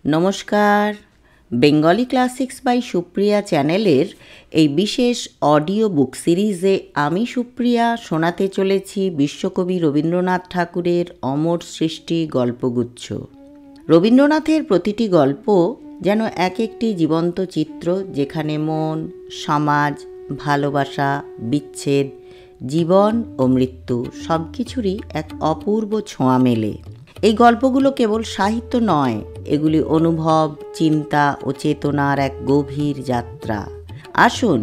নমস্কার, Bengali classics by Supriya চ্যানেলের এই বিশেষ অডিও বুক সিরিজে আমি সুপ্রিয়া শোনাতে চলেছি বিশ্বকবি রবীন্দ্রনাথ ঠাকুরের অমর সৃষ্টি গল্পগুচ্ছ। রবীন্দ্রনাথের প্রতিটি গল্প যেন এক একটি জীবন্ত চিত্র, যেখানে মন, সমাজ, ভালোবাসা, বিচ্ছেদ, জীবন ও মৃত্যু সব কিছুরই এক অপূর্ব ছোঁয়া মেলে। এই গল্পগুলো কেবল সাহিত্য নয়, এগুলি অনুভব, চিন্তা ও চেতনার এক গভীর যাত্রা। আসুন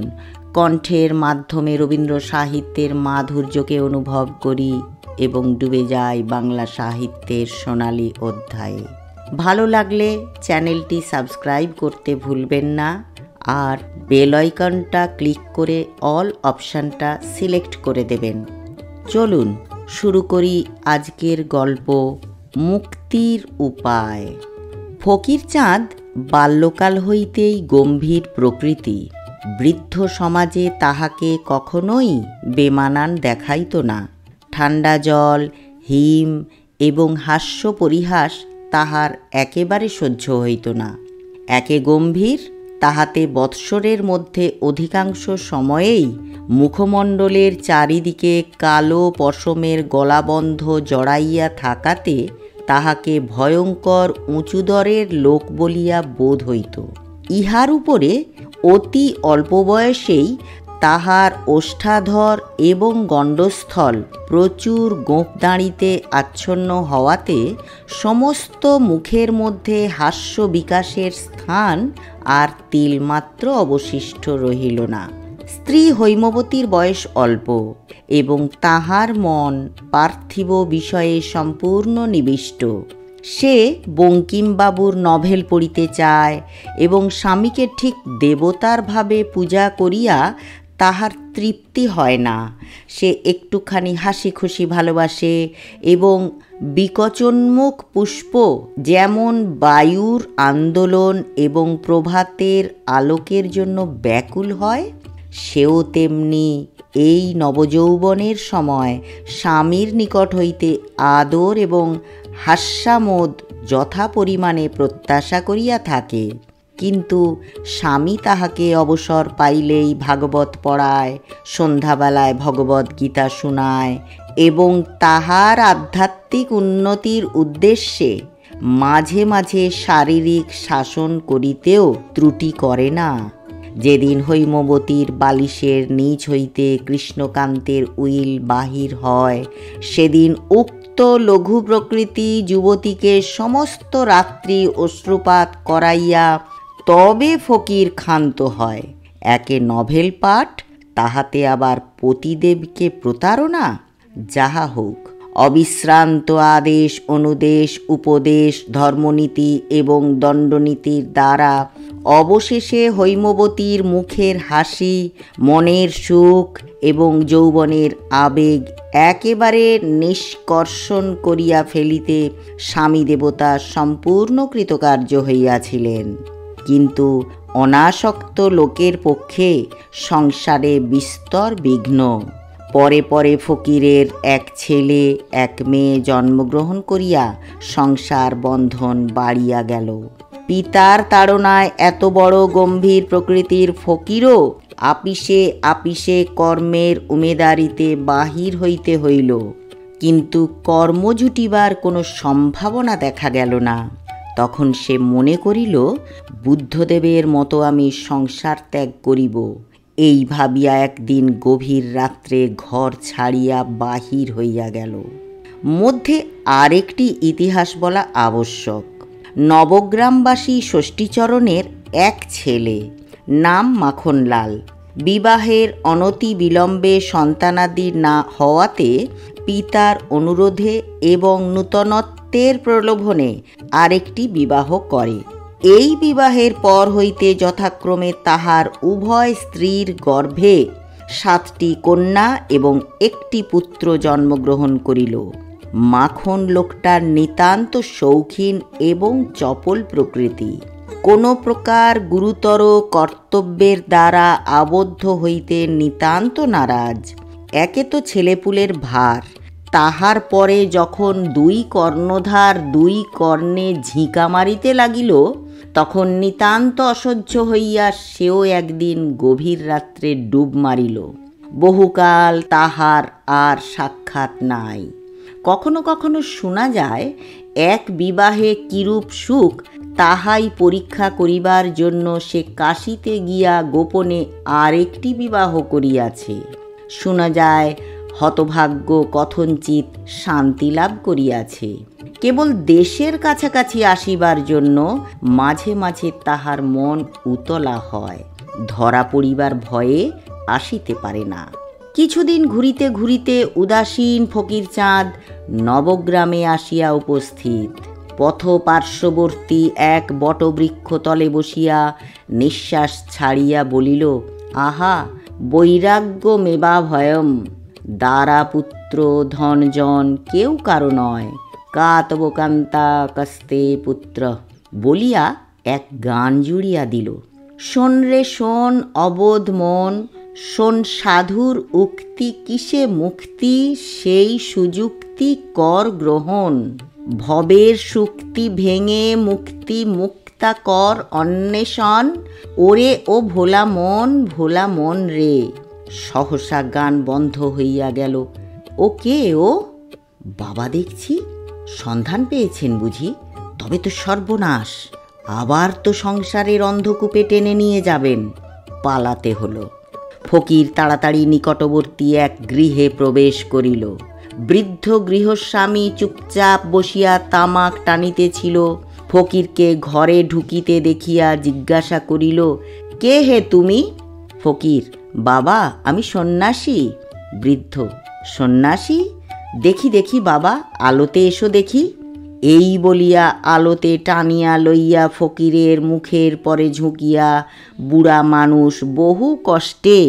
কণ্ঠের মাধ্যমে রবীন্দ্র সাহিত্যের মাধুর্যকে অনুভব করি এবং ডুবে যাই বাংলা সাহিত্যের সোনালী অধ্যায়ে। ভালো লাগলে চ্যানেলটি সাবস্ক্রাইব করতে ভুলবেন না, আর বেল আইকনটা ক্লিক করে অল অপশানটা সিলেক্ট করে দেবেন। চলুন শুরু করি আজকের গল্প, মুক্তির উপায়। ফকিরচাঁদ বাল্যকাল হইতেই গম্ভীর প্রকৃতি। বৃদ্ধ সমাজে তাহাকে কখনোই বেমানান দেখাইত না। ঠান্ডা জল, হিম এবং হাস্য পরিহাস তাহার একেবারে সহ্য হইত না। একে গম্ভীর, তাহাতে বৎসরের মধ্যে অধিকাংশ সময়েই মুখমণ্ডলের চারিদিকে কালো পশমের গলাবন্ধ জড়াইয়া থাকাতে তাহাকে ভয়ঙ্কর উঁচুদরের লোক বলিয়া বোধ হইত। ইহার উপরে অতি অল্প বয়সেই তাহার ওষ্ঠাধর এবং গণ্ডস্থল প্রচুর গোঁফদাঁড়িতে আচ্ছন্ন হওয়াতে সমস্ত মুখের মধ্যে হাস্য বিকাশের স্থান আর তিলমাত্র অবশিষ্ট রহিল না। স্ত্রী হৈমবতীর বয়স অল্প এবং তাহার মন পার্থিব বিষয়ে সম্পূর্ণ নিবিষ্ট। সে বঙ্কিমবাবুর নভেল পড়িতে চায় এবং স্বামীকে ঠিক দেবতার ভাবে পূজা করিয়া তাহার তৃপ্তি হয় না। সে একটুখানি হাসি খুশি ভালোবাসে এবং বিকচোন্মুখ পুষ্প যেমন বায়ুর আন্দোলন এবং প্রভাতের আলোকের জন্য ব্যাকুল হয়, সেও তেমনি এই নবযৌবনের সময় স্বামীর নিকট হইতে আদর এবং হাস্যামোদ যথা পরিমাণে প্রত্যাশা করিয়া থাকে। কিন্তু স্বামী তাহাকে অবসর পাইলেই ভাগবত পড়ায়, সন্ধ্যাবেলায় ভগবদ্ গীতা শোনায় এবং তাহার আধ্যাত্মিক উন্নতির উদ্দেশ্যে মাঝে মাঝে শারীরিক শাসন করিতেও ত্রুটি করে না। যেদিন হৈমবতীর বালিশের নিচ হইতে কৃষ্ণকান্তের উইল বাহির হয়, সেদিন উক্ত লঘু প্রকৃতি যুবতীকে সমস্ত রাত্রি অশ্রুপাত করাইয়া তবে ফকির ক্ষান্ত হয়। একে নভেল পাঠ, তাহাতে আবার পতিদেবকে প্রতারণা। যাহা হোক, অবিশ্রান্ত আদেশ অনুদেশ উপদেশ ধর্মনীতি এবং দণ্ডনীতির দ্বারা অবশেষে হৈমবতীর মুখের হাসি, মনের সুখ এবং যৌবনের আবেগ একেবারে নিষ্কর্ষণ করিয়া ফেলিতে স্বামী দেবতা সম্পূর্ণ কৃতকার্য হইয়াছিলেন। কিন্তু অনাসক্ত লোকের পক্ষে সংসারে বিস্তর বিঘ্ন। পরে পরে ফকিরের এক ছেলে এক মেয়ে জন্মগ্রহণ করিয়া সংসার বন্ধন বাড়িয়া গেল। পিতার তাড়নায় এত বড় গম্ভীর প্রকৃতির ফকিরও আপিসে আপিসে কর্মের উমেদারিতে বাহির হইতে হইল। কিন্তু কর্ম জুটিবার কোনো সম্ভাবনা দেখা গেল না। তখন সে মনে করিল, বুদ্ধদেবের মতো আমি সংসার ত্যাগ করিব। এই ভাবিয়া একদিন গভীর রাত্রে ঘর ছাড়িয়া বাহির হইয়া গেল। মধ্যে আরেকটি ইতিহাস বলা আবশ্যক। নবগ্রামবাসী ষষ্ঠীচরণের এক ছেলে, নাম মাখনলাল। বিবাহের অনতি বিলম্বে সন্তানাদি না হওয়াতে পিতার অনুরোধে এবং নূতনত্বের প্রলোভনে আরেকটি বিবাহ করে। এই বিবাহের পর হইতে যথাক্রমে তাহার উভয় স্ত্রীর গর্ভে 7টি কন্যা এবং একটি পুত্র জন্মগ্রহণ করিল। মাখন লোকটার নিতান্ত শৌখিন এবং চপল প্রকৃতি। কোনো প্রকার গুরুতর কর্তব্যের দ্বারা আবদ্ধ হইতে নিতান্ত নারাজ। একে তো ছেলেপুলের ভার, তাহার পরে যখন দুই কর্ণধার দুই কর্ণে ঝিঁকা মারিতে লাগিল, তখন নিতান্ত অসহ্য হইয়া সেও একদিন গভীর রাত্রে ডুব মারিল। বহুকাল তাহার আর সাক্ষাৎ নাই। কখনো কখনো শোনা যায়, এক বিবাহে কিরূপ সুখ তাহাই পরীক্ষা করিবার জন্য সে কাশীতে গিয়া গোপনে আরেকটি বিবাহ করিয়াছে। শোনা যায়, হতভাগ্য কথঞ্চিত শান্তি লাভ করিয়াছে। কেবল দেশের কাছাকাছি আসিবার জন্য মাঝে মাঝে তাহার মন উতলা হয়, ধরা পড়িবার ভয়ে আসিতে পারে না। কিছুদিন ঘুরিতে ঘুরিতে উদাসীন ফকিরচাঁদ নবগ্রামে আসিয়া উপস্থিত। পথ পার্শ্ববর্তী এক বটবৃক্ষ তলে বসিয়া নিঃশ্বাস ছাড়িয়া বলিল, আহা বৈরাগ্য মেবা ভয়ম, দ্বারা পুত্র ধনজন কেউ কারো নয়, কাতবকান্তা কস্তে পুত্র, বলিয়া এক গান জুড়িয়া দিল। শোন রে শোন অবোধ মন, শোন সাধুর উক্তি, কিসে মুক্তি সেই সুযুক্তি কর গ্রহণ, ভবের শুক্তি ভেঙে মুক্তি মুক্তা কর অন্বেষণ, ওরে ও ভোলা মন রে। সহসা গান বন্ধ হইয়া গেল। ও কে ও? বাবা দেখছি। সন্ধান পেয়েছেন বুঝি? তবে তো সর্বনাশ, আবার তো সংসারের অন্ধকূপে টেনে নিয়ে যাবেন। পালাতে হলো। ফকির তাড়াতাড়ি নিকটবর্তী এক গৃহে প্রবেশ করিল। বৃদ্ধ গৃহস্বামী চুপচাপ বসিয়া তামাক টানিতেছিল। ফকিরকে ঘরে ঢুকিতে দেখিয়া জিজ্ঞাসা করিল, কে হে তুমি? ফকির, বাবা আমি সন্ন্যাসী। বৃদ্ধ, সন্ন্যাসী? দেখি দেখি বাবা, আলোতে এসো দেখি। এই বলিয়া আলোতে টানিয়া লইয়া ফকিরের মুখের পরে ঝুঁকিয়া বুড়া মানুষ বহু কষ্টে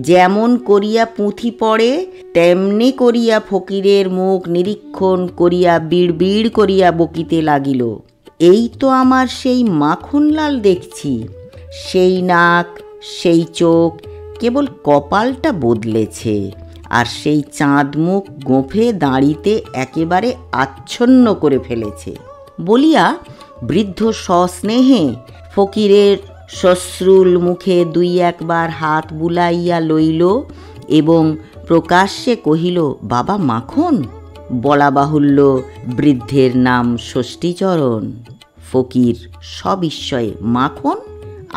যেমন করিয়া পুঁথি পড়ে তেমনি করিয়া ফকিরের মুখ নিরীক্ষণ করিয়া বিড়বিড় করিয়া বকিতে লাগিল, এই তো আমার সেই মাখনলাল দেখছি, সেই নাক, সেই চোখ, কেবল কপালটা বদলেছে, আর সেই চাঁদ মুখ গোঁফে দাঁড়িতে একেবারে আচ্ছন্ন করে ফেলেছে। বলিয়া বৃদ্ধ সস্নেহে ফকিরের শ্মশ্রুল মুখে দুই একবার হাত বুলাইয়া লইল এবং প্রকাশ্যে কহিল, বাবা মাখন? বলা বাহুল্য, বৃদ্ধের নাম ষষ্ঠীচরণ। ফকির সবিস্ময়ে, মাখন?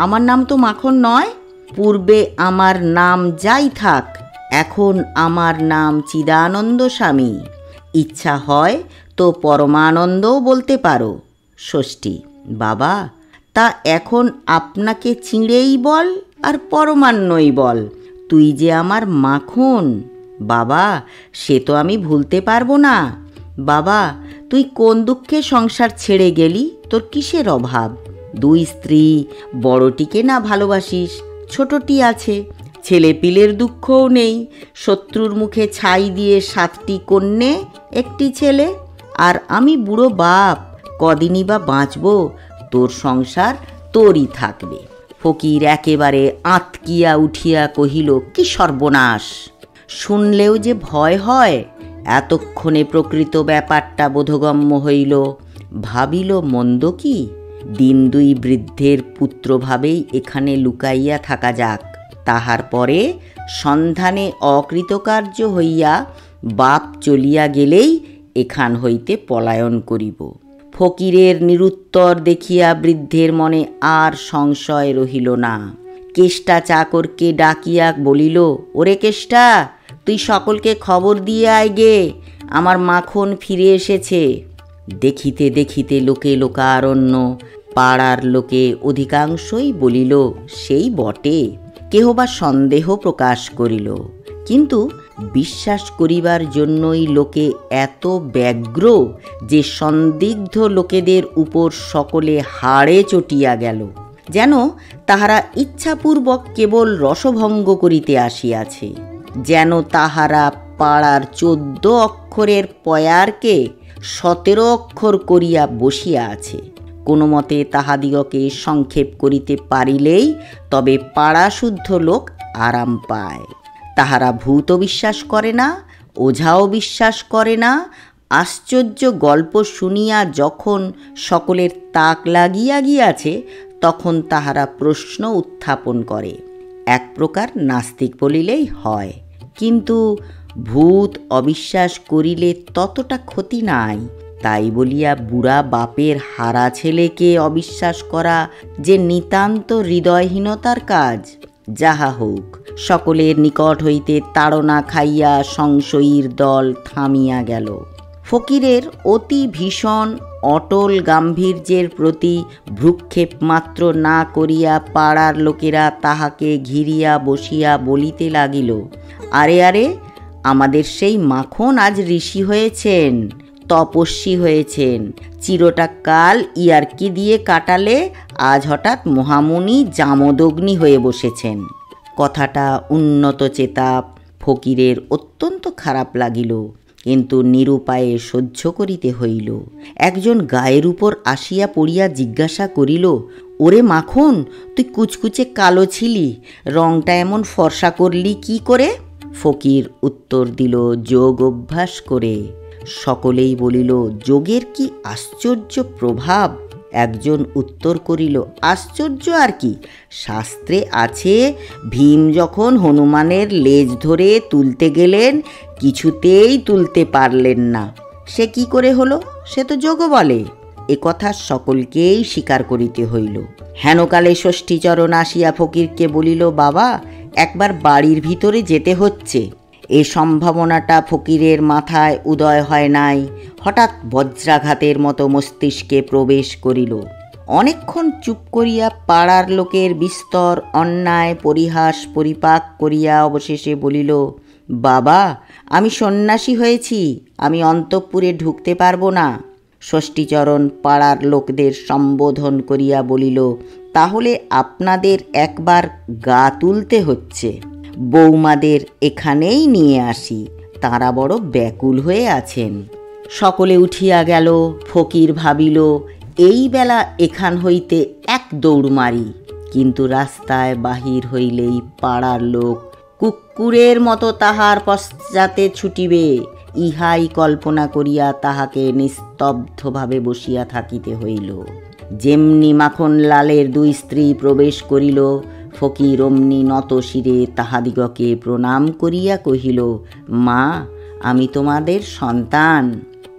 আমার নাম তো মাখন নয়। পূর্বে আমার নাম যাই থাক, এখন আমার নাম চিদানন্দ স্বামী। ইচ্ছা হয় তো পরমানন্দও বলতে পারো। ষষ্ঠী, বাবা তা এখন আপনাকে চিঁড়েই বল আর পরমান্নই বল, তুই যে আমার মাখন। বাবা সে তো আমি ভুলতে পারবো না। বাবা তুই কোন দুঃখে সংসার ছেড়ে গেলি? তোর কিসের অভাব? দুই স্ত্রী, বড়টিকে না ভালোবাসিস, ছোটটি আছে, ছেলেপিলের দুঃখও নেই, শত্রুর মুখে ছাই দিয়ে 7টি কন্যে, একটি ছেলে, আর আমি বুড়ো বাপ, কদিনই বা বাঁচব, তোর সংসার তোরই থাকবে। ফকির একেবারে আঁতকিয়া উঠিয়া কহিল, কি সর্বনাশ! শুনলেও যে ভয় হয়। এতক্ষণে প্রকৃত ব্যাপারটা বোধগম্য হইল। ভাবিল, মন্দ কি? দিন দুই বৃদ্ধের পুত্রভাবেই এখানে লুকাইয়া থাকা যাক, তাহার পরে সন্ধানে অকৃতকার্য হইয়া বাপ চলিয়া গেলেই এখান হইতে পলায়ন করিব। ফকিরের নিরুত্তর দেখিয়া বৃদ্ধের মনে আর সংশয় রহিল না। কেষ্টা চাকরকে ডাকিয়া বলিল, ওরে কেষ্টা, তুই সকলকে খবর দিয়ে আয় গে, আমার মাখন ফিরে এসেছে। দেখিতে দেখিতে লোকে লোকারণ্য, পাড়ার লোকে অধিকাংশই বলিল, সেই বটে। কেহ বা সন্দেহ প্রকাশ করিল, কিন্তু বিশ্বাস করিবার জন্যই লোকে এত ব্যগ্র যে সন্দিগ্ধ লোকেদের উপর সকলে হাড়ে চটিয়া গেল, যেন তাহারা ইচ্ছাপূর্বক কেবল রসভঙ্গ করিতে আসিয়াছে, যেন তাহারা পাড়ার 14 অক্ষরের পয়ারকে 17 অক্ষর করিয়া বসিয়া আছে। কোনো মতে তাহাদিগকে সংক্ষেপ করিতে পারিলেই তবে পাড়াশুদ্ধ লোক আরাম পায়। তাহারা ভূত বিশ্বাস করে না, ওঝাও বিশ্বাস করে না। আশ্চর্য গল্প শুনিয়া যখন সকলের তাক লাগিয়া গিয়াছে, তখন তাহারা প্রশ্ন উত্থাপন করে। এক প্রকার নাস্তিক বলিলেই হয়। কিন্তু ভূত অবিশ্বাস করিলে ততটা ক্ষতি নাই। তাই বলিয়া বুড়া বাপের হারা ছেলেকে অবিশ্বাস করা যে নিতান্ত হৃদয়হীনতার কাজ। যাহা হোক, সকলের নিকট হইতে তাড়না খাইয়া সংশয়ীর দল থামিয়া গেল। ফকিরের অতি ভীষণ অটল গাম্ভীর্যের প্রতি ভ্রুক্ষেপ মাত্র না করিয়া পাড়ার লোকেরা তাহাকে ঘিরিয়া বসিয়া বলিতে লাগিল, আরে আরে, আমাদের সেই মাখন আজ ঋষি হয়েছেন, তপস্বী হয়েছেন। চিরটা কাল ইয়ার্কি দিয়ে কাটালে আজ হঠাৎ মহামুনি জামদগ্নি হয়ে বসেছেন। কথাটা উন্নত চেতা ফকিরের অত্যন্ত খারাপ লাগিল, কিন্তু নিরুপায়ে সহ্য করিতে হইল। একজন গায়ের উপর আসিয়া পড়িয়া জিজ্ঞাসা করিল, ওরে মাখন, তুই কুচকুচে কালো ছিলি, রংটা এমন ফর্সা করলি কি করে? ফকির উত্তর দিল, যোগ অভ্যাস করে। সকলেই বলিল, যোগের কি আশ্চর্য প্রভাব। একজন উত্তর করিল, আশ্চর্য আর কি, শাস্ত্রে আছে ভীম যখন হনুমানের লেজ ধরে তুলতে গেলেন, কিছুতেই তুলতে পারলেন না। সে কি করে হলো? সে তো যোগ বলে। এ কথা সকলকেই স্বীকার করিতে হইল। হেনকালে ষষ্ঠীচরণ আসিয়া ফকিরকে বলিল, বাবা, একবার বাড়ির ভিতরে যেতে হচ্ছে। এ সম্ভাবনাটা ফকিরের মাথায় উদয় হয় নাই, হঠাৎ বজ্রাঘাতের মতো মস্তিষ্কে প্রবেশ করিল। অনেকক্ষণ চুপ করিয়া পাড়ার লোকের বিস্তর অন্যায় পরিহাস পরিপাক করিয়া অবশেষে বলিল, বাবা, আমি সন্ন্যাসী হয়েছি, আমি অন্তঃপুরে ঢুকতে পারবো না। ষষ্ঠীচরণ পাড়ার লোকদের সম্বোধন করিয়া বলিল, তাহলে আপনাদের একবার গা তুলতে হচ্ছে। বৌমাদের এখানেই নিয়ে আসি, তাঁরা বড় ব্যাকুল হয়ে আছেন। সকলে উঠিয়া গেল। ফকির ভাবিল, এই বেলা এখান হইতে এক দৌড় মারি। কিন্তু রাস্তায় বাহির হইলেই পাড়ার লোক কুকুরের মতো তাহার পশ্চাতে ছুটিবে, ইহাই কল্পনা করিয়া তাহাকে নিস্তব্ধভাবে বসিয়া থাকিতে হইল। যেমনি মাখনলালের দুই স্ত্রী প্রবেশ করিল, ফকির অমনি নত শিরে তাহাদিগকে প্রণাম করিয়া কহিল, মা, আমি তোমাদের সন্তান।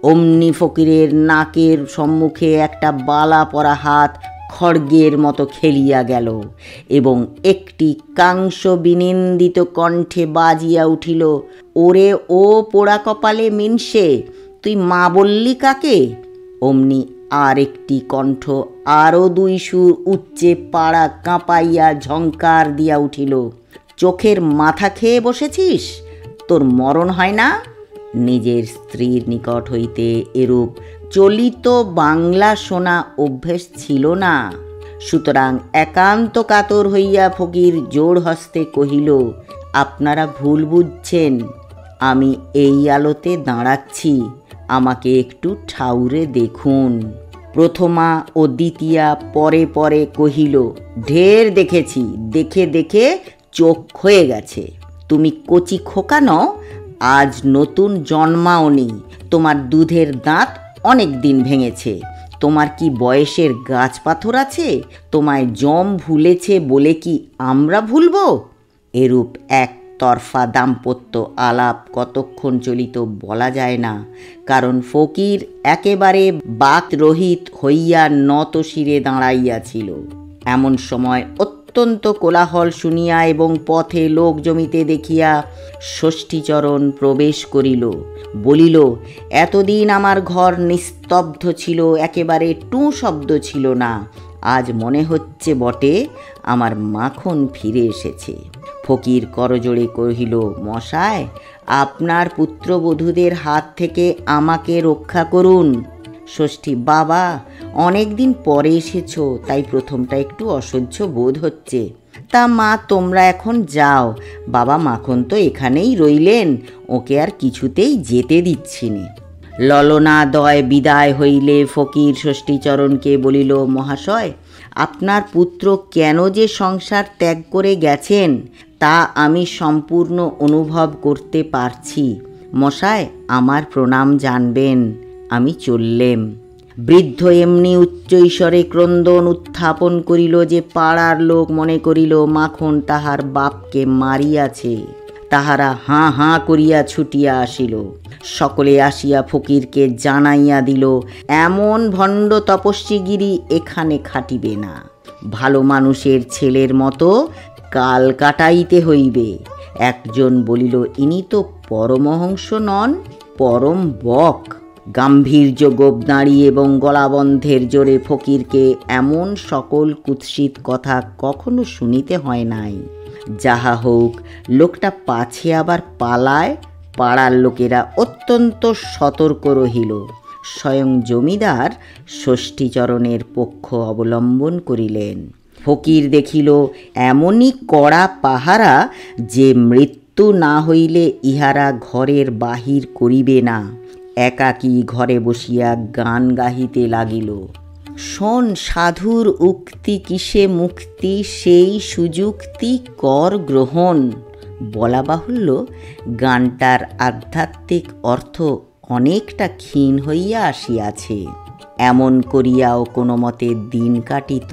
অমনি ফকিরের নাকের সম্মুখে একটা বালা পরা হাত খড়গের মতো খেলিয়া গেল এবং একটি কাংস বিনিন্দিত কণ্ঠে বাজিয়া উঠিল, ওরে ও পোড়া কপালে মিনসে, তুই মা বললি কাকে? অমনি আর একটি কণ্ঠ আরও দুই সুর উচ্চে পাড়া কাঁপাইয়া ঝঙ্কার দিয়া উঠিল, চোখের মাথা খেয়ে বসেছিস? তোর মরণ হয় না? নিজের স্ত্রীর নিকট হইতে এরূপ চলিত বাংলা শোনা অভ্যেস ছিল না। সুতরাং একান্ত কাতর হইয়া ফকির জোর হস্তে কহিল, আপনারা ভুল বুঝছেন, আমি এই আলোতে দাঁড়াচ্ছি, আমাকে একটু ঠাউরে দেখুন। প্রথমা ও দ্বিতীয়া পরে পরে কহিল, ঢের দেখেছি, দেখে দেখে চোখ হয়ে গেছে। তুমি কচি খোকা নও, আজ নতুন জন্মাওনি, তোমার দুধের দাঁত অনেক দিন ভেঙেছে। তোমার কি বয়সের গাছ পাথর আছে? তোমায় জম ভুলেছে বলে কি আমরা ভুলব? এরূপ এক তরফা দাম্পত্য আলাপ কতক্ষণ চলিত বলা যায় না, কারণ ফকির একেবারে বাকরহিত হইয়া নত শিরে দাঁড়াইয়াছিল। এমন সময় অত্যন্ত কোলাহল শুনিয়া এবং পথে লোক জমিতে দেখিয়া ষষ্ঠীচরণ প্রবেশ করিল। বলিল, এতদিন আমার ঘর নিস্তব্ধ ছিল, একেবারে টু শব্দ ছিল না। আজ মনে হচ্ছে বটে আমার মাখন ফিরে এসেছে। ফকির করজোড়ে কহিল, মশায়, আপনার পুত্রবধূদের হাত থেকে আমাকে রক্ষা করুন। ষষ্ঠী, বাবা, অনেক দিন পরে এসেছো, তাই প্রথমটা একটু অসহ্য বোধ হচ্ছে। তা মা, তোমরা এখন যাও, বাবা মাখন তো এখানেই রইলেন, ওকে আর কিছুতেই যেতে দিচ্ছি নে। ললনাদয় বিদায় হইলে ফকির ষষ্ঠীচরণকে বলিল, মহাশয়, আপনার পুত্র কেন যে সংসার ত্যাগ করে গেছেন তা আমি সম্পূর্ণ অনুভব করতে পারছি। মশায়, আমার প্রণাম জানবেন, আমি চললেম। বৃদ্ধ এমনি উচ্চৈস্বরে ক্রন্দন উত্থাপন করিল যে পাড়ার লোক মনে করিল মাখন তাহার বাপকে মারিয়াছে। তাহারা হাঁ হাঁ করিয়া ছুটিয়া আসিল। সকলে আসিয়া ফকিরকে জানাইয়া দিল, এমন ভণ্ড তপস্বীগিরি এখানে খাটিবে না। ভালো মানুষের ছেলের মতো কাল কাটাইতে হইবে। একজন বলিল, ইনি তো পরমহংস নন, পরম বক। গাম্ভীর্য গোপদাঁড়ি এবং গলাবন্ধের জোরে ফকিরকে এমন সকল কুৎসিত কথা কখনো শুনিতে হয় নাই। যাহা হোক, লোকটা পাছে আবার পালায়, পাড়ার লোকেরা অত্যন্ত সতর্ক রহিল। স্বয়ং জমিদার ষষ্ঠীচরণের পক্ষ অবলম্বন করিলেন। ফকির দেখিল এমনই কড়া পাহারা যে মৃত্যু না হইলে ইহারা ঘরের বাহির করিবে না। একাকী ঘরে বসিয়া গান গাহিতে লাগিল। শোন সাধুর উক্তি কিসে মুক্তি, সেই সুযুক্তি কর গ্রহণ। বলা বাহুল্য, গানটার আধ্যাত্মিক অর্থ অনেকটা ক্ষীণ হইয়া আসিয়াছে। এমন করিয়াও কোনো মতে দিন কাটিত।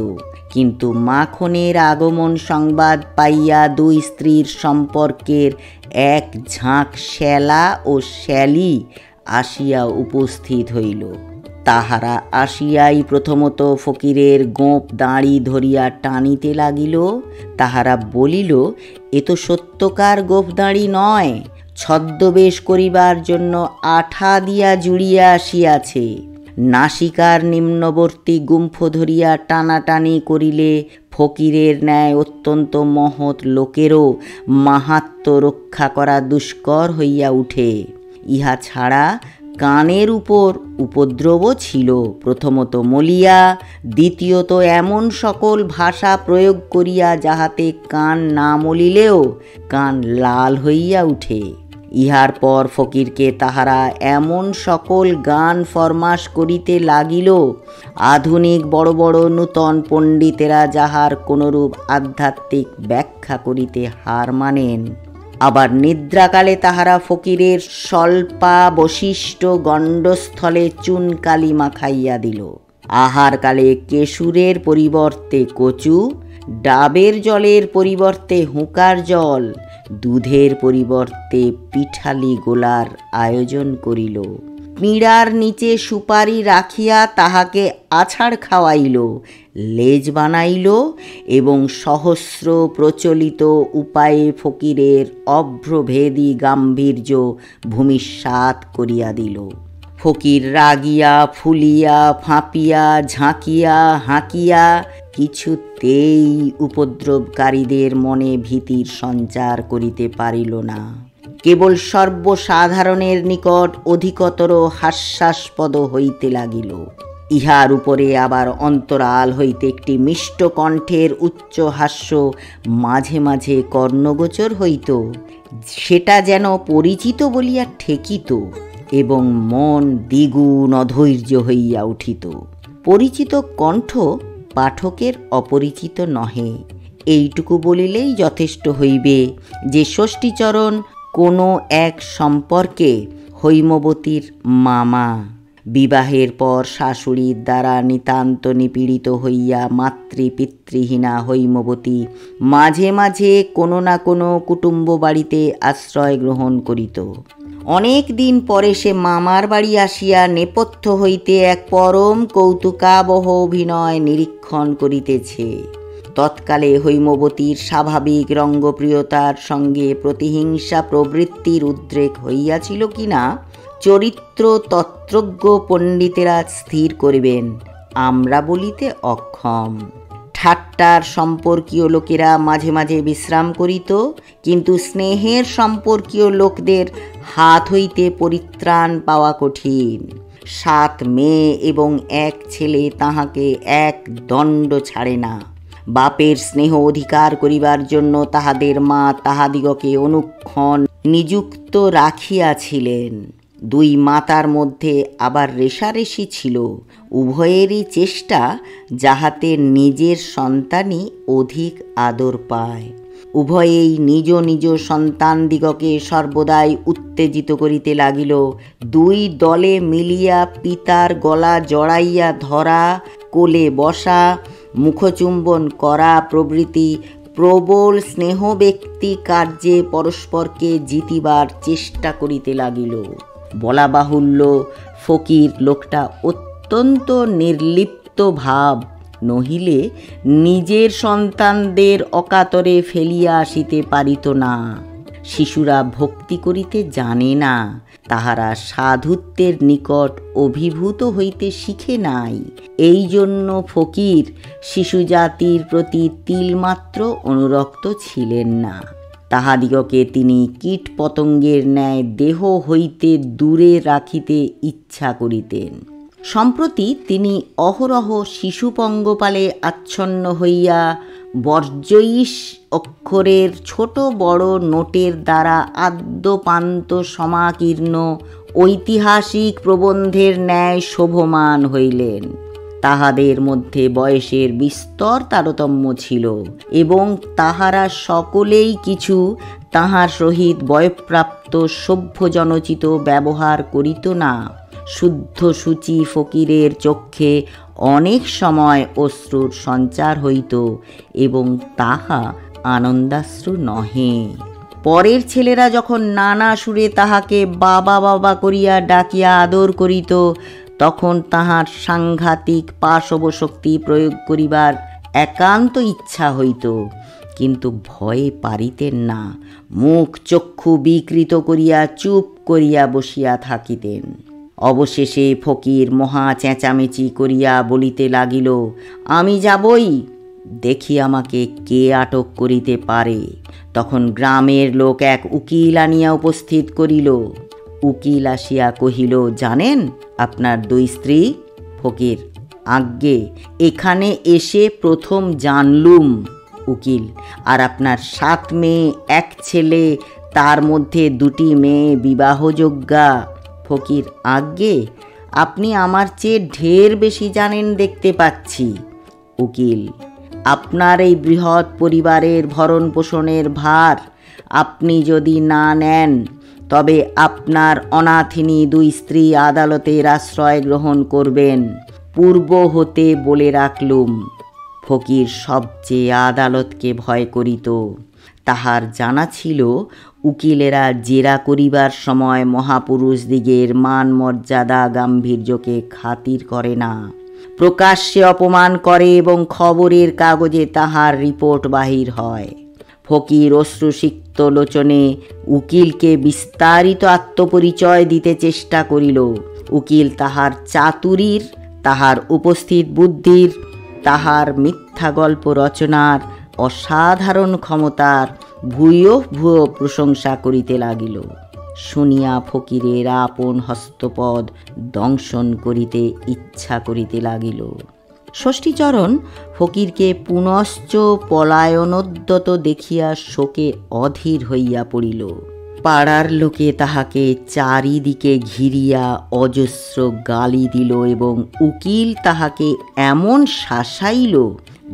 কিন্তু মাখনের আগমন সংবাদ পাইয়া দুই স্ত্রীর সম্পর্কের এক ঝাঁক শ্যালা ও শ্যালী আসিয়া উপস্থিত হইল। তাহারা আসিয়াই প্রথমত ফকিরের গোঁপ দাঁড়ি ধরিয়া টানিতে লাগিল। তাহারা বলিল, এ তো সত্যকার গোঁপ দাঁড়ি নয়, ছদ্মবেশ করিবার জন্য আঠা দিয়া জুড়িয়া আসিয়াছে। নাসিকার নিম্নবর্তী গুম্ফ ধরিয়া টানাটানি করিলে ফকিরের ন্যায় অত্যন্ত মহৎ লোকেরও মাহাত্ম্য রক্ষা করা দুষ্কর হইয়া উঠে। ইহা ছাড়া কানের উপর উপদ্রবও ছিল। প্রথমত মলিয়া, দ্বিতীয়ত এমন সকল ভাষা প্রয়োগ করিয়া যাহাতে কান না মলিলেও কান লাল হইয়া উঠে। ইহার পর ফকিরকে তাহারা এমন সকল গান ফরমাস করিতে লাগিল, আধুনিক বড় বড় নূতন পণ্ডিতেরা যাহার কোনরূপ আধ্যাত্মিক ব্যাখ্যা করিতে হার মানেন। আবার নিদ্রাকালে তাহারা ফকিরের স্বল্পাবশিষ্ট গণ্ডস্থলে চুনকালি মাখাইয়া দিল। আহারকালে কেশুরের পরিবর্তে কচু, ডাবের জলের পরিবর্তে হুঁকার জল, দুধের পরিবর্তে পিঠালি গোলার আয়োজন করিল। পিঁড়ার নিচে সুপারি রাখিয়া তাহাকে আছাড় খাওয়াইল, লেজ বানাইল এবং সহস্র প্রচলিত উপায়ে ফকিরের অভ্রভেদী গাম্ভীর্য ভূমিসাৎ করিয়া দিল। ফকির রাগিয়া ফুলিয়া ফাঁপিয়া ঝাঁকিয়া হাঁকিয়া কিছুতেই উপদ্রবকারীদের মনে ভীতির সঞ্চার করিতে পারিল না। কেবল সর্বসাধারণের নিকট অধিকতর হাস্যাস্পদ হইতে লাগিল। ইহার উপরে আবার অন্তরাল হইতে একটি মিষ্ট কণ্ঠের উচ্চ হাস্য মাঝে মাঝে কর্ণগোচর হইত। সেটা যেন পরিচিত বলিয়া ঠেকিত এবং মন দ্বিগুণ অধৈর্য হইয়া উঠিত। পরিচিত কণ্ঠ পাঠকের অপরিচিত নহে, এইটুকু বলিলেই যথেষ্ট হইবে যে ষষ্ঠীচরণ কোনো এক সম্পর্কে হৈমবতীর মামা। বিবাহের পর শাশুড়ির দ্বারা নিতান্ত নিপীড়িত হইয়া মাতৃপিতৃহীনা হৈমবতী মাঝে মাঝে কোনো না কোনো কুটুম্ব বাড়িতে আশ্রয় গ্রহণ করিত। অনেক দিন পরে সে মামার বাড়ি আসিয়া নেপথ্য হইতে এক পরম কৌতুকাবহ অভিনয় নিরীক্ষণ করিতেছে। তৎকালে হৈমবতীর স্বাভাবিক রঙ্গপ্রিয়তার সঙ্গে প্রতিহিংসা প্রবৃত্তির উদ্রেক হইয়াছিল কিনা চরিত্র তত্ত্বজ্ঞ পণ্ডিতেরা স্থির করিবেন, আমরা বলিতে অক্ষম। ঠাট্টার সম্পর্কীয় লোকেরা মাঝে মাঝে বিশ্রাম করিত, কিন্তু স্নেহের সম্পর্কীয় লোকদের হাত হইতে পরিত্রাণ পাওয়া কঠিন। 7 মেয়ে এবং 1 ছেলে তাহাকে এক দণ্ড ছাড়ে না। বাপের স্নেহ অধিকার করিবার জন্য তাহাদের মা তাহাদিগকে অনুক্ষণ নিযুক্ত রাখিয়াছিলেন। 2 মাতার মধ্যে আবার রেষারেষি ছিল, উভয়েরই চেষ্টা যাহাতে নিজের সন্তানই অধিক আদর পায়। উভয়েই নিজ নিজ সন্তানদিগকে সর্বদাই উত্তেজিত করিতে লাগিল। দুই দলে মিলিয়া পিতার গলা জড়াইয়া ধরা, কোলে বসা, মুখচুম্বন করা প্রভৃতি প্রবল স্নেহ ব্যক্তি কার্যে পরস্পরকে জিতিবার চেষ্টা করিতে লাগিল। বলা বাহুল্য, ফকির লোকটা অত্যন্ত নির্লিপ্ত ভাব, নহিলে নিজের সন্তানদের অকাতরে ফেলিয়া আসিতে পারিত না। শিশুরা ভক্তি করিতে জানে না, তাহারা সাধুত্বের নিকট অভিভূত হইতে শিখে নাই। এই জন্য ফকির শিশু জাতির প্রতি তিলমাত্র অনুরক্ত ছিলেন না। তাহাদিগকে তিনি কীট পতঙ্গের ন্যায় দেহ হইতে দূরে রাখিতে ইচ্ছা করিতেন। সম্প্রতি তিনি অহরহ শিশু পঙ্গপালে আচ্ছন্ন হইয়া বর্জয়ীশ অক্ষরের ছোট বড় নোটের দ্বারা আদ্যপান্ত সমাকীর্ণ ঐতিহাসিক প্রবন্ধের ন্যায় শোভমান হইলেন। তাহাদের মধ্যে বয়সের বিস্তর তারতম্য ছিল এবং তাহারা সকলেই কিছু তাহার সহিত বয়প্রাপ্ত সভ্যজনচিত ব্যবহার করিত না। শুদ্ধ সূচি ফকিরের চক্ষে অনেক সময় অশ্রুর সঞ্চার হইত এবং তাহা আনন্দাশ্রু নহে। পরের ছেলেরা যখন নানা সুরে তাহাকে বাবা বাবা করিয়া ডাকিয়া আদর করিত, তখন তাহার সাংঘাতিক পাশবশক্তি প্রয়োগ করিবার একান্ত ইচ্ছা হইত, কিন্তু ভয়ে পারিতেন না। মুখ চক্ষু বিকৃত করিয়া চুপ করিয়া বসিয়া থাকিতেন। অবশেষে ফকির মহা চেঁচামেচি করিয়া বলিতে লাগিল, আমি যাবই, দেখি আমাকে কে আটক করিতে পারে। তখন গ্রামের লোক এক উকিল আনিয়া উপস্থিত করিল। উকিল আসিয়া কহিল, জানেন আপনার দুই স্ত্রী? ফকির, আজ্ঞে, এখানে এসে প্রথম জানলুম। উকিল, আর আপনার 7 মেয়ে 1 ছেলে, তার মধ্যে 2টি মেয়ে বিবাহযোগ্যা। ফকির, আজ্ঞে, আপনি আমার চেয়ে ঢের বেশি জানেন দেখতে পাচ্ছি। উকিল, আপনার এই বৃহৎ পরিবারের ভরণ পোষণের ভার আপনি যদি না নেন, তবে আপনার অনাথিনী 2 স্ত্রী আদালতের আশ্রয় গ্রহণ করবেন, পূর্ব হতে বলে রাখলুম। ফকির সবচেয়ে আদালতকে ভয় করিত। তাহার জানা ছিল উকিলেরা জেরা করিবার সময় মহাপুরুষদিগের মান মর্যাদা গাম্ভীর্যকে খাতির করে না, প্রকাশ্যে অপমান করে এবং খবরের কাগজে তাহার রিপোর্ট বাহির হয়। ফকির অশ্রুসিক্ত লোচনে উকিলকে বিস্তারিত আত্মপরিচয় দিতে চেষ্টা করিল। উকিল তাহার চাতুরীর, তাহার উপস্থিত বুদ্ধির, তাহার মিথ্যা গল্প রচনার অসাধারণ ক্ষমতার ভূয়ো ভূয়ো প্রশংসা করিতে লাগিল। শুনিয়া ফকিরের আপন হস্তপদ দংশন করিতে ইচ্ছা করিতে লাগিল। ষষ্ঠীচরণ ফকিরকে পুনশ্চ পলায়নোদ্যত দেখিয়া শোকে অধীর হইয়া পড়িল। পাড়ার লোকে তাহাকে চারিদিকে ঘিরিয়া অজস্র গালি দিল এবং উকিল তাহাকে এমন শাসাইল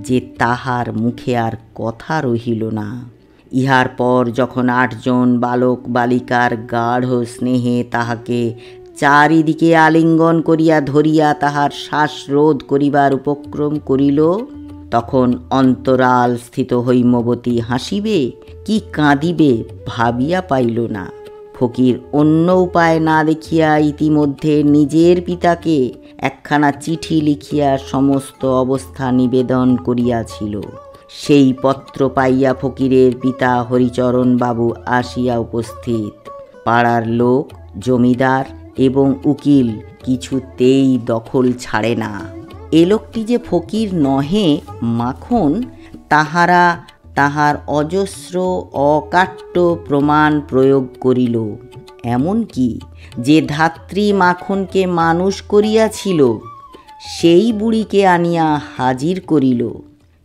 যে তাহার মুখে আর কথা রহিল না। ইহার পর যখন 8 জন বালক বালিকার গাঢ় স্নেহে তাহাকে চারিদিকে আলিঙ্গন করিয়া ধরিয়া তাহার শ্বাসরোধ করিবার উপক্রম করিল, তখন অন্তরাল স্থিত হৈমবতী হাসিবে কি কাঁদিবে ভাবিয়া পাইল না। ফকির অন্য উপায় না দেখিয়া ইতিমধ্যে নিজের পিতাকে একখানা চিঠি লিখিয়া সমস্ত অবস্থা নিবেদন করিয়াছিল। সেই পত্র পাইয়া ফকিরের পিতা হরিচরণ বাবু আসিয়া উপস্থিত। পাড়ার লোক, জমিদার এবং উকিল কিছুতেই দখল ছাড়ে না। এ লোকটি যে ফকির নহে মাখন, তাহারা তাহার অজস্র অকাট্য প্রমাণ প্রয়োগ করিল। এমন কি, যে ধাত্রী মাখনকে মানুষ করিয়াছিল, সেই বুড়িকে আনিয়া হাজির করিল।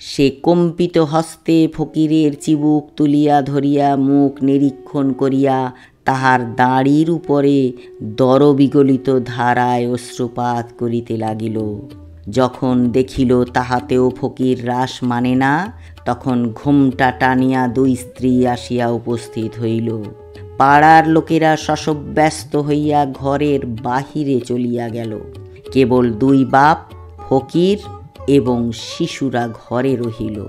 সে কম্পিত হস্তে ফকিরের চিবুক তুলিয়া ধরিয়া মুখ নিরীক্ষণ করিয়া তাহার দাঁড়ির উপরে দরবিগলিত ধারায় অশ্রুপাত করিতে লাগিল। যখন দেখিল তাহাতেও ফকির রাস মানে না, তখন ঘোমটা টানিয়া দুই স্ত্রী আসিয়া উপস্থিত হইল। পাড়ার লোকেরা শশব্যস্ত হইয়া ঘরের বাহিরে চলিয়া গেল। কেবল দুই বাপ, ফকির এবং শিশুরা ঘরে রহিল।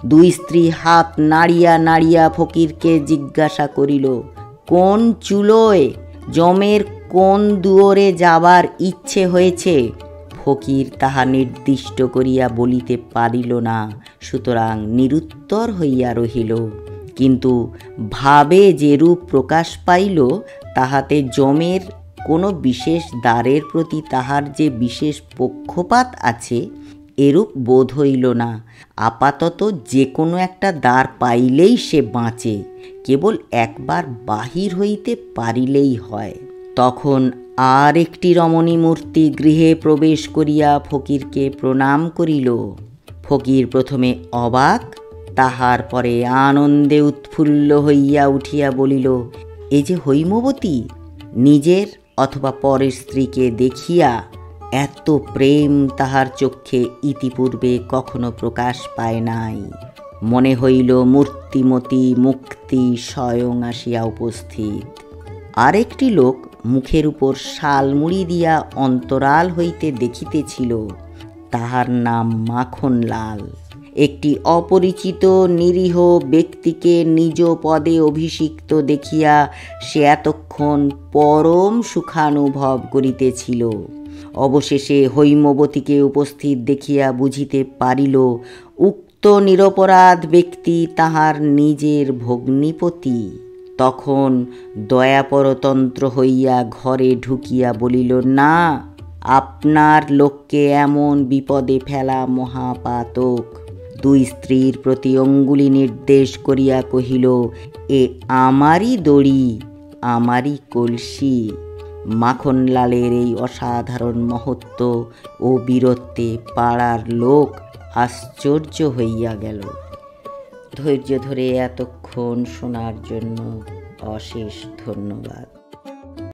দুই স্ত্রী হাত নাড়িয়া নাড়িয়া ফকিরকে জিজ্ঞাসা করিল, কোন চুলোয় জমের কোন দুয়ারে যাবার ইচ্ছে হয়েছে? ফকির তাহা নির্দিষ্ট করিয়া বলিতে পারিল না, সুতরাং নিরুত্তর হইয়া রহিল। কিন্তু ভাবে যেরূপ প্রকাশ পাইল, তাহাতে জমের কোনো বিশেষ দ্বারের প্রতি তাহার যে বিশেষ পক্ষপাত আছে এরূপ বোধ হইল না। আপাতত যে কোনো একটা দ্বার পাইলেই সে বাঁচে, কেবল একবার বাহির হইতে পারিলেই হয়। তখন আর একটি রমণী মূর্তি গৃহে প্রবেশ করিয়া ফকিরকে প্রণাম করিল। ফকির প্রথমে অবাক, তাহার পরে আনন্দে উৎফুল্ল হইয়া উঠিয়া বলিল, এ যে হৈমবতী। নিজের অথবা পরের স্ত্রীকে দেখিয়া এত প্রেম তাহার চক্ষে ইতিপূর্বে কখনো প্রকাশ পায় নাই। মনে হইল মূর্তিমতী মুক্তি স্বয়ং আসিয়া উপস্থিত। আরেকটি লোক মুখের উপর শালমুড়ি দিয়া অন্তরাল হইতে দেখিতেছিল, তাহার নাম মাখনলাল। একটি অপরিচিত নিরীহ ব্যক্তিকে নিজ পদে অভিষিক্ত দেখিয়া সে এতক্ষণ পরম সুখানুভব করিতেছিল। অবশেষে হৈমবতীকে উপস্থিত দেখিয়া বুঝিতে পারিল উক্ত নিরপরাধ ব্যক্তি তাহার নিজের ভগ্নিপতি। তখন দয়াপরতন্ত্র হইয়া ঘরে ঢুকিয়া বলিল, না, আপনার লোককে এমন বিপদে ফেলা মহাপাতক। দুই স্ত্রীর প্রতি অঙ্গুলি নির্দেশ করিয়া কহিল, এ আমারই দড়ি, আমারই কলসি। মাখনলালের এই অসাধারণ মহত্ব ও বীরত্বে পাড়ার লোক আশ্চর্য হইয়া গেল। ধৈর্য ধরে এতক্ষণ শোনার জন্য অশেষ ধন্যবাদ।